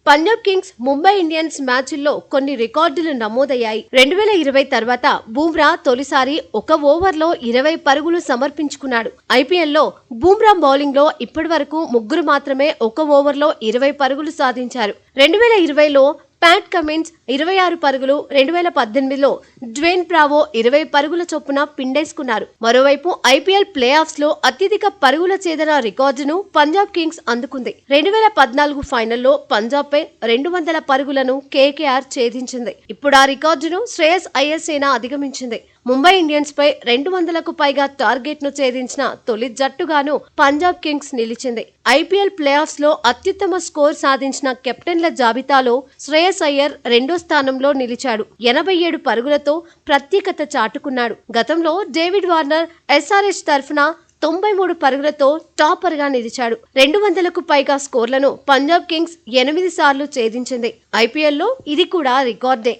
Punjab Kings Mumbai Indians మ్యాచ్ల్లో కొన్ని రికార్డులు నమోదయ్యాయి. 2020 తర్వాత బూమ్రా తొలిసారి ఒక ఓవర్లో 20 పరుగులు సమర్పించుకున్నాడు. ఐపీఎల్లో బూమ్రా బౌలింగ్లో ఇప్పటివరకు ముగ్గురు మాత్రమే ఒక ఓవర్లో 20 పరుగులు సాధించారు. 2020లో ప్యాట్ కమిన్స్ 26 పరుగులు, 2018లో డ్వేన్ బ్రావో 20 పరుగుల చొప్పున పిండేసుకున్నారు. మరోవైపు ఐపీఎల్ ప్లే ఆఫ్స్ లో అత్యధిక పరుగుల ఛేదన రికార్డును పంజాబ్ కింగ్స్ అందుకుంది. 2014 ఫైనల్లో పంజాబ్ పై 200 పరుగులను కేకేఆర్ ఛేదించింది. ఇప్పుడు ఆ రికార్డును శ్రేయస్ అయ్యర్ సేన అధిగమించింది. ముంబై ఇండియన్స్ పై 200కు పైగా టార్గెట్ ను ఛేదించిన తొలి జట్టుగాను పంజాబ్ కింగ్స్ నిలిచింది. ఐపీఎల్ ప్లే ఆఫ్స్ లో అత్యుత్తమ స్కోర్ సాధించిన కెప్టెన్ల జాబితాలో శ్రేయస్ అయ్యర్ రెండో స్థానంలో నిలిచాడు. 87 పరుగులతో ప్రత్యేకత చాటుకున్నాడు. గతంలో డేవిడ్ వార్నర్ ఎస్ఆర్హెచ్ తరఫున 93 పరుగులతో టాపర్ గా నిలిచాడు. 200కు పైగా స్కోర్లను పంజాబ్ కింగ్స్ 8 సార్లు ఛేదించింది. ఐపీఎల్లో ఇది కూడా రికార్డే.